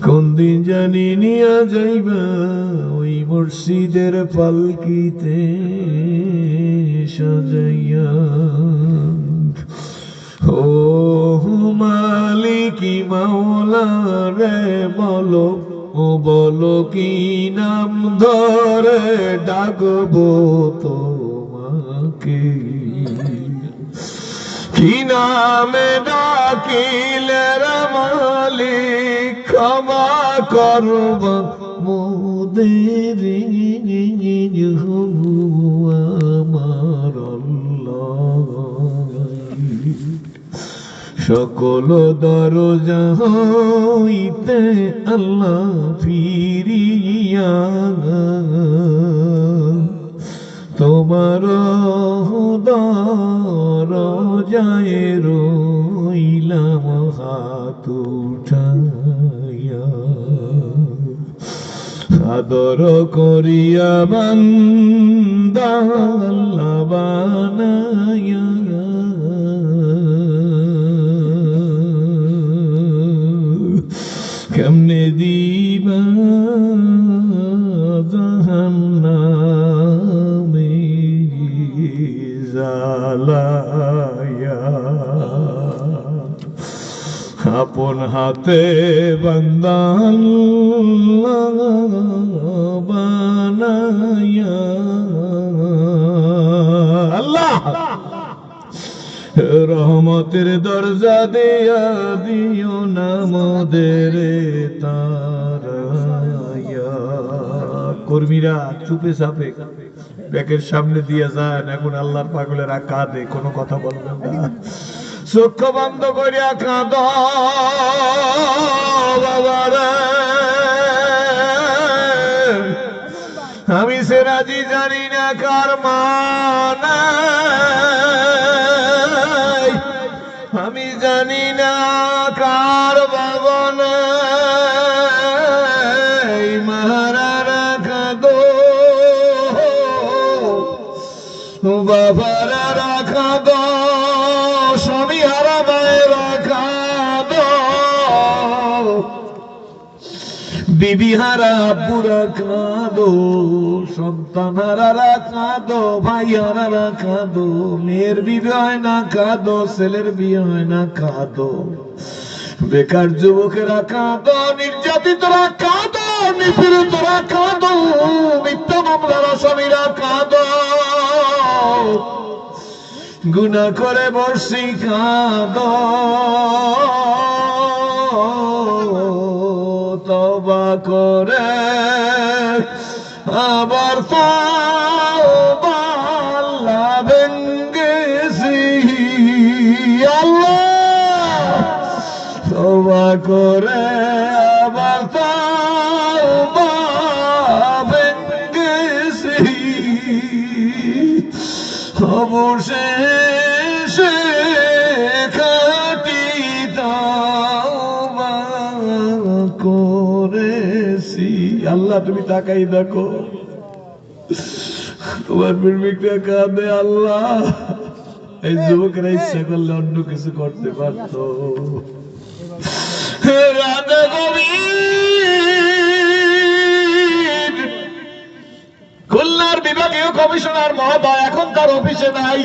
কোন দিন জানি নিয়া যাইবা ওই মুর্শিদের পালকিতে সাজাইয়া। ও মালিকি মাওলা রে বলো, ও বলো কি নাম ধরে ডাকবো তোমাকে, কি নামে ডাকিলে রে মালিক ক্ষমা করব মোদের আমার আল্লাহ। সকল দরজা হইতে আল্লাহ ফিরিয়া তোমার দরজায় রইলাম হাত উঠাইয়া। আদর করিয়া বান্দা আল্লাহ বানাইয়া, কেমনে দিবা জাহান্নামে জ্বালায়া। আপন হাতে বান্দা আল্লাহ বানাইয়া। আল্লাহ রহমতের দরজা দেয়া দিও না মোদের তারায়া। কর্মীরা চুপে চাপে ব্যাগের সামনে দিয়ে যান, এখন আল্লাহর পাগলেরা কাঁদে, কোনো কথা বলবেন না, চোখ বন্ধ করিয়া কাঁদ বাবারা। আমি সে রাজি জানি না কার মান, আমি জানি না কার বাবন, মাহারা কাঁদো বাবারা রাখা দো, স্বামী হারা মায়ের রাখা দো, বিবি হারা আব্বু রাখা দো, সন্তান হারা রাখা দো, ভাই হারা রাখা দো, মেয়ের বিয়ে হয় না কাঁদো, ছেলের বিয়ে হয় না কাঁদো, বেকার যুবকেরা কাঁদো, নির্যাতিতরা কাঁদো, নিপীড়িতরা কাঁদো, মিথ্যা মামলার আসামিরা কাঁদো, গুনাহ করে বর্ষি কাঁদো, তওবা করে আবার তওবা আল্লাহ ভেঙ্গেছি। আল্লাহ তওবা করে আবার তওবা ভেঙ্গেছি, অবশেষে খাঁটি তওবা করেছি। আল্লাহ তুমি তাকাই দেখো, তোমার প্রেমিকরা কাঁদে। আল্লাহ এই যুবকরা ইচ্ছা করলে অন্য কিছু করতে পারত। রাধা গোবিন্দ খুলনার বিভাগীয় কমিশনার মহোদয় এখন তার অফিসে নাই।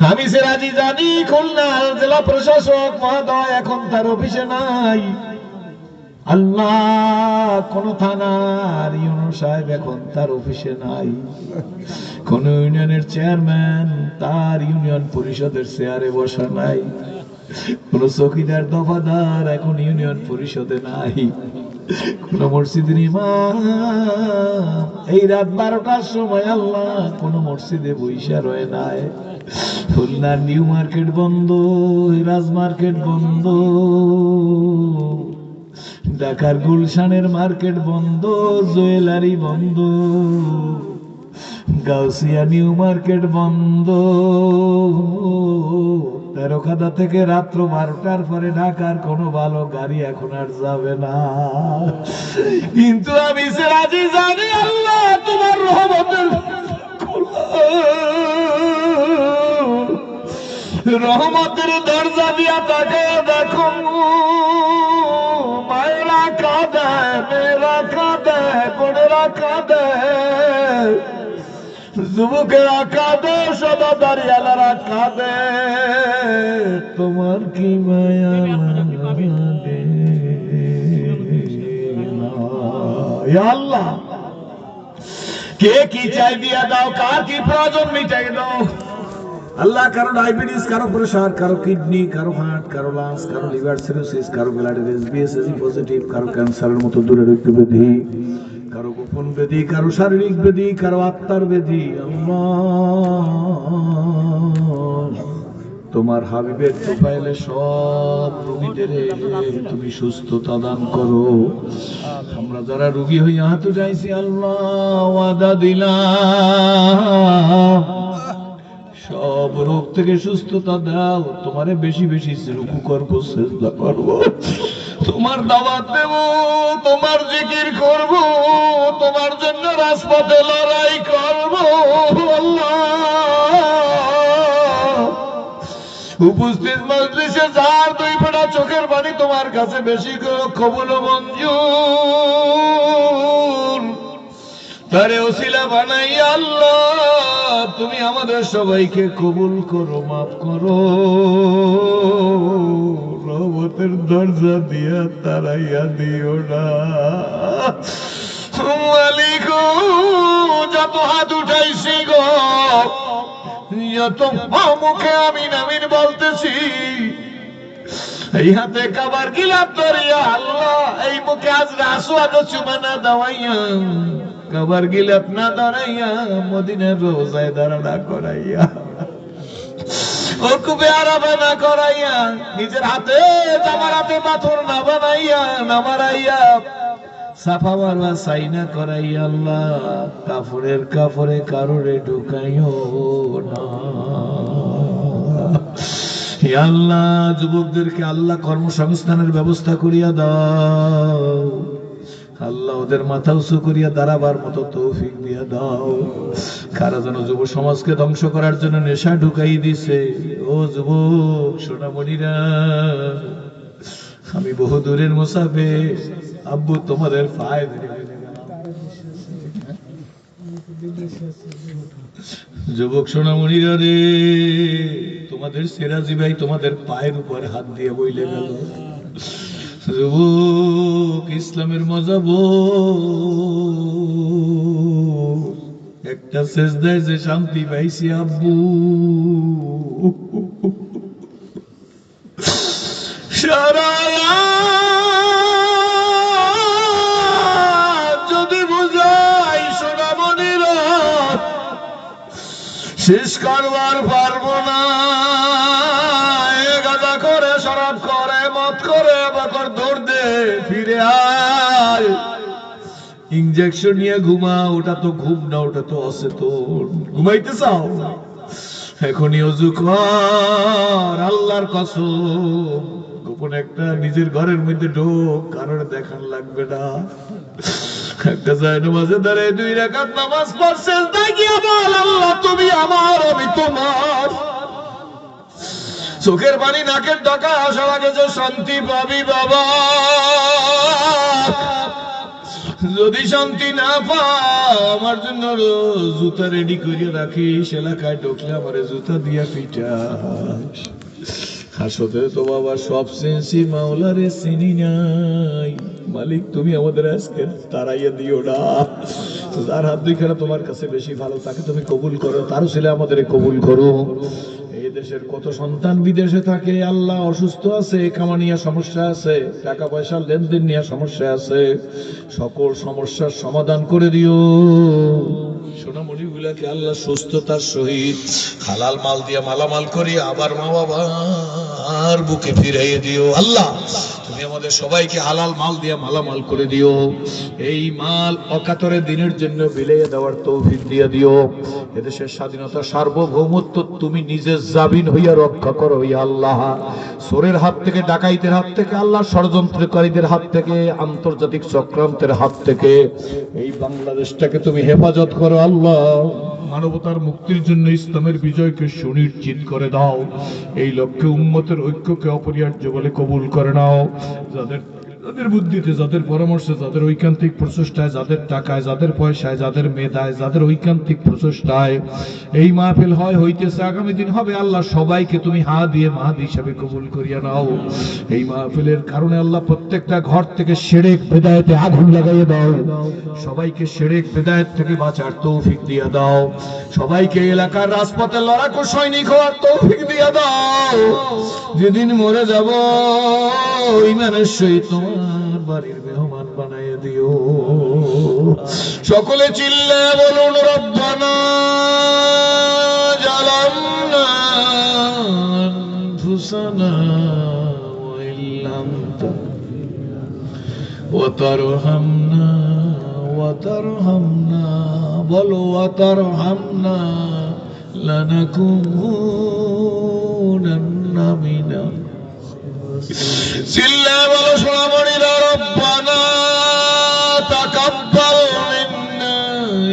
আমি সে রাজি জানি খুলনার জেলা প্রশাসক মহোদয় এখন তার অফিসে নাই। আল্লাহ কোন থানার ইউনো সাহেব এখন তার অফিসে নাই। কোন ইউনিয়নের চেয়ারম্যান তার ইউনিয়ন পরিষদের চেয়ারে বসা নাই। কোন চৌকিদার দফাদার এখন ইউনিয়ন পরিষদে নাই। কোন মসজিদের ইমাম এই রাত 12টার সময় আল্লাহ কোন মসজিদে বইসা রয়ে নাই। খুলনার নিউ মার্কেট বন্ধ, রাজ মার্কেট বন্ধ, ঢাকার গুলশানের মার্কেট বন্ধ, জুয়েলারি বন্ধ, গাউসিয়া নিউ মার্কেট বন্ধ। তেরোখাদা থেকে রাত্র 12টার পরে ঢাকার কোনো ভালো গাড়ি এখন আর যাবে না। কিন্তু আমি সে রাজি জানি আল্লাহ তোমার রহমতের দরজা দিয়া তাকে দেখো, মায়ের মেয়েরা কাঁদে, বোনেরা কাঁদে, যুবকেরা কাঁদে, সদাদারিয়ালারা কাঁদে, তোমার কি মায়া লাগে না? ইয়া আল্লাহ, কে কি চাই দিয়া দাও, কার কি প্রয়োজন মিটাই দাও আল্লাহ। কারো ডায়াবেটিস, কারো প্রেসার, কারো কিডনি, কারো হার্ট, কারো লাংস, কারো লিভার সিরোসিস, কারো ব্লাডের এসবিএসএসি পজিটিভ, কারো ক্যান্সারের মতো দূরের একটু ব্যাধি, কারো গোপন ব্যাধি, কারো শারীরিক ব্যাধি, কারো আত্মার ব্যাধি। আল্লাহ, তোমার হাবিবের তোফাইলে সব রোগীদের তুমি সুস্থতা দান করো। আমরা যারা রোগী হইয়া হাত উঠাইছি আল্লাহ, ওয়াদা দিলাম সব রোগ থেকে সুস্থতা দাও। তোমারে বেশি বেশি রুকু করবো, সিজদা করবো, তোমার দাওয়াত দেব, তোমার জিকির করব, তোমার জন্য রাজপথে লড়াই করব। আল্লাহ, উপস্থিত মজলিসে যার দুই ফোঁটা চোখের পানি তোমার কাছে বেশি করে কবুল মঞ্জুর, তারে ওসিলা বানাইয়া আল্লাহ তুমি আমাদের সবাইকে কবুল করো, মাফ করো, রহমতের দরজা দিয়া তারাইয়া দিও না। মালিক যত হাত উঠাইছি গো, যত মুখে আমিন আমিন বলতেছি, এই হাতে কাবার গিলাপ ধরিয়া আল্লাহ, এই মুখে আজ রাসওয়াদ চুমানা দাওয়াইয়া, কাবার গিলাপ না দাঁড়াইয়া, মদিনার রোজায় দাঁড়ানা করাইয়া, ওকুবে আরাবে না করাইয়া, নিজের হাতে জামার হাতে পাথর না বানাইয়া, না মারাইয়া, সাফা মারওয়া সাইনা করাইয়া আল্লাহ, কাফরের কাফরে কারোরে ঢুকাইও না। হে আল্লাহ, যুবকদেরকে আল্লাহ কর্মসংস্থানের ব্যবস্থা করিয়া দাও আল্লাহ, ওদের মাথা উঁচু করিয়া দাঁড়াবার মতো তৌফিক দিয়া দাও। কারা যেন যুব সমাজকে ধ্বংস করার জন্য নেশা ঢুকাই দিছে, ও যুবক সোনামণিরা, আমি বহু দূরের মুসাফির, আব্বু তোমাদের পায়ে যুবক সোনামণিরা রে, তোমাদের সেরাজি ভাই তোমাদের পায়ের উপর হাত দিয়ে বইলে গেল। যুবক, ইসলামের মজা একটা সেজদায় যে শান্তি পাইছি আব্বু, সারা যদি বুঝাই সোনামণিরা শেষ করবার পারবো না। গাঁজা করে, শরাব করে, মদ করে, বাকর দৌড় দে, ফিরে আয়, ইনজেকশন নিয়ে ঘুমা, ওটা তো ঘুম না, ওটা তো অচেতন। ঘুমাইতে চাও? এখনই অজু কর, আল্লাহর কসম, গোপন একটা নিজের ঘরের মধ্যে ঢোক, কারণ দেখান লাগবে না। একটা যায় নামাজে দাঁড়ায় 2 রাকাত নামাজ পড়ছে, গিয়া বল আল্লাহ তুমি আমার, আমি তোমার। চোখের পানি নাকের ডকা আসার আগে যে শান্তি পাবি বাবা, যদি শান্তি না পাও আমার জন্য জুতা রেডি করিয়া রাখিস, এলাকায় ঢুকলে আমার জুতা দিয়া পিটাস। হাসতে তো বাবা সব সেন্সি, মাওলারে চিনি নাই, মালিক তুমি আমাদের আজকে তারাইয়া দিও না। যার হাত দুইখানা তোমার কাছে বেশি ভালো, তাকে তুমি কবুল করো, তারও ছেলে আমাদের কবুল করো। এই দেশের কত সন্তান বিদেশে থাকে আল্লাহ, অসুস্থ আছে, কামানিয়া সমস্যা আছে, টাকা পয়সার লেনদেন নিয়ে সমস্যা আছে, সকল সমস্যার সমাধান করে দিও। সোনামণি গুলাকে আল্লাহ সুস্থতার সহিত হালাল মাল দিয়ে মালামাল করিয়া আবার মা বাবার বুকে ফিরাইয়ে দিও। আল্লাহ তুমি আমাদের সবাইকে হালাল মাল দিয়ে মালামাল করে দিও, এই মাল অকাতরে দিনের জন্য বিলাইয়ে দেওয়ার তৌফিক দিয়ে দিও। এদেশের স্বাধীনতা সার্বভৌমত্ব তুমি নিজে জামিন হইয়া রক্ষা করো ইয়া আল্লাহ। চোরের হাত থেকে, ডাকাইতের হাত থেকে, আল্লাহ ষড়যন্ত্রকারীদের হাত থেকে, আন্তর্জাতিক চক্রান্তের হাত থেকে এই বাংলাদেশটাকে তুমি হেফাজত করো আল্লাহ। মানবতার মুক্তির জন্য ইসলামের বিজয়কে সুনিশ্চিত করে দাও। এই লক্ষ্যে উম্মতের ঐক্যকে অপরিহার্য বলে কবুল করে নাও। যাদের যাদের বুদ্ধিতে, যাদের পরামর্শে, যাদের ঐকান্তিক প্রচেষ্টায়, যাদের টাকায়, যাদের পয়সায়, যাদের মেধায়, যাদের ঐকান্তিক প্রচেষ্টায় এই মাহফিল হইতেছে, আগামী দিন হবে, আল্লাহ সবাইকে তুমি হা দিয়ে মাহাদি হিসাবে কবুল করিয়া নাও। এই মাহফিলের কারণে আল্লাহ প্রত্যেকটা ঘর থেকে শিরক বিদআতে আগুন লাগাইয়ে দাও, সবাইকে শিরক বিদআত থেকে বাঁচার তৌফিক দিয়া দাও, সবাইকে এলাকার রাজপথে লড়াকু সৈনিক হওয়ার তৌফিক দিয়া দাও। যেদিন মরে যাব ইমানের সহিত তোমার বাড়ির মেহমান বানাইয়া দিও। সকলে চিল্লায়া বলুন রব্বানা জালামনা আনফুসানা ওয়া ইল্লাম ওয়াতারহামনা বলো ওয়াতারহামনা লানাকুনান্না মিনাল চিল্লায়া বলো সোনামণিরা রব্বানা তাকাব্বাল মিন্না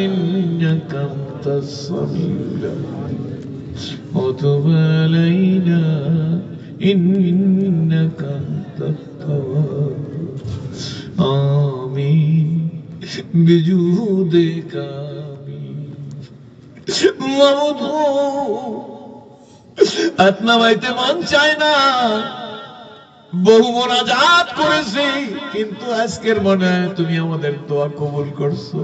ইন্নাকা আনতাস সামিউল ওয়া তুব আলাইনা ইন্নাকা আনতাত তাওয়াব আমিন বিজুদিকা আমিন। মাবুদ আপনা বাইতে মন চায় না, বহু মোনাজাত করেছি, কিন্তু আজকের মনে হয় তুমি আমাদের দোয়া কবুল করছো।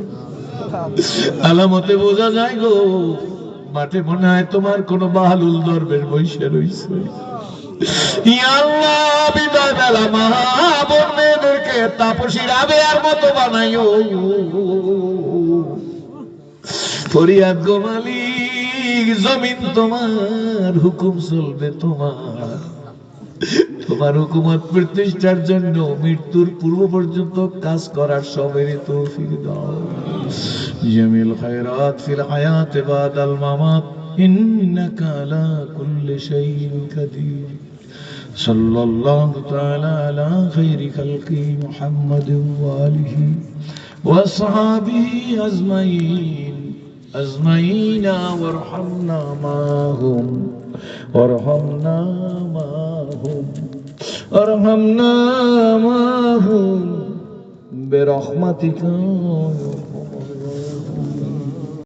আলামতে বোঝা যায় গো, মাঠে মনে হয় তোমার কোন বাহালুল দরবেশ বসে রইছে। ইয়া আল্লাহ বিদায় বেলা মা বোন মেয়েদেরকে তাপসী রাবেয়ার মতো বানাইও। ফরিয়াদ গো মালিক, জমিন তোমার, হুকুম চলবে তোমার, তোমার হুকুমত প্রতিষ্ঠার জন্য মৃত্যুর পূর্ব পর্যন্ত কাজ করার সবেরই তৌফিক দাও। জামিল খায়রাত ফিল হায়াত বাদাল মামাত ইন্নাকা আলা কুল্লি শাইইন কাদির। সাল্লাল্লাহু তাআলা আলা খায়রি খালকি মুহাম্মাদিন ওয়া আলিহি ওয়া আসহাবিহি আজমাইন আজমাইনা ওয়ারহামনা মাহুম وارحمنا معهم برحمتك